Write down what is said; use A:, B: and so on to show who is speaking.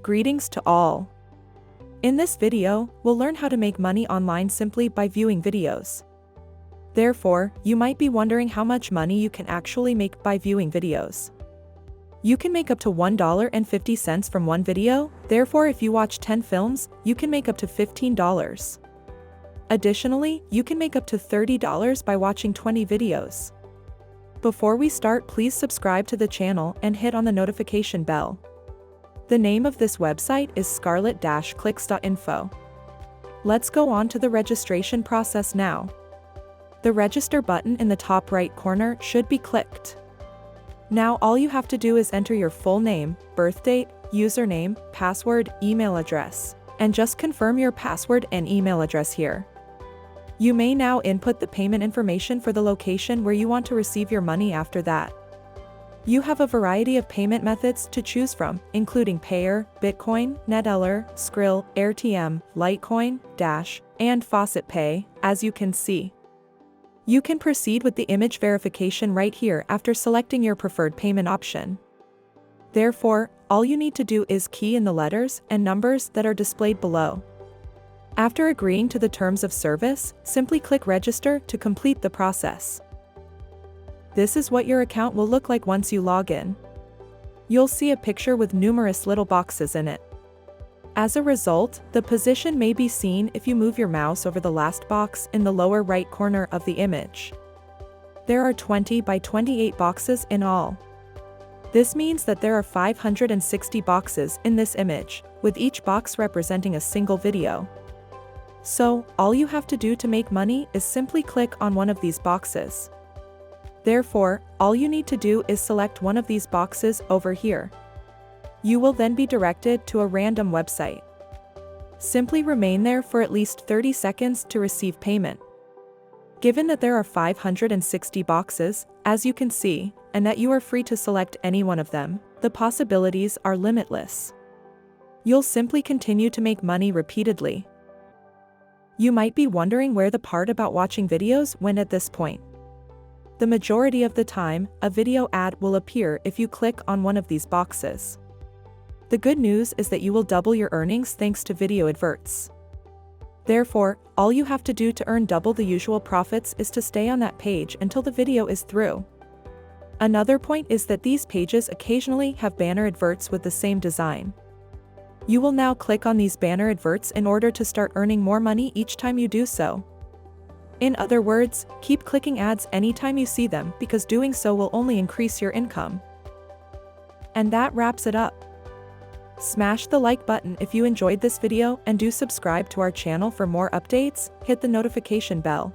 A: Greetings to all. In this video, we'll learn how to make money online simply by viewing videos. Therefore, you might be wondering how much money you can actually make by viewing videos. You can make up to $1.50 from one video, therefore if you watch 10 films, you can make up to $15. Additionally, you can make up to $30 by watching 20 videos. Before we start, please subscribe to the channel and hit on the notification bell. The name of this website is scarlet-clicks.info. Let's go on to the registration process now. The register button in the top right corner should be clicked. Now all you have to do is enter your full name, birth date, username, password, email address, and just confirm your password and email address here. You may now input the payment information for the location where you want to receive your money after that. You have a variety of payment methods to choose from, including Payeer, Bitcoin, Neteller, Skrill, AirTM, Litecoin, Dash, and Faucet Pay, as you can see. You can proceed with the image verification right here after selecting your preferred payment option. Therefore, all you need to do is key in the letters and numbers that are displayed below. After agreeing to the terms of service, simply click Register to complete the process. This is what your account will look like once you log in. You'll see a picture with numerous little boxes in it. As a result, the position may be seen if you move your mouse over the last box in the lower right corner of the image. There are 20 by 28 boxes in all. This means that there are 560 boxes in this image, with each box representing a single video. So, all you have to do to make money is simply click on one of these boxes. Therefore, all you need to do is select one of these boxes over here. You will then be directed to a random website. Simply remain there for at least 30 seconds to receive payment. Given that there are 560 boxes, as you can see, and that you are free to select any one of them, the possibilities are limitless. You'll simply continue to make money repeatedly. You might be wondering where the part about watching videos went at this point. The majority of the time, a video ad will appear if you click on one of these boxes. The good news is that you will double your earnings thanks to video adverts. Therefore, all you have to do to earn double the usual profits is to stay on that page until the video is through. Another point is that these pages occasionally have banner adverts with the same design. You will now click on these banner adverts in order to start earning more money each time you do so. In other words, keep clicking ads anytime you see them because doing so will only increase your income. And that wraps it up. Smash the like button if you enjoyed this video and do subscribe to our channel for more updates, hit the notification bell.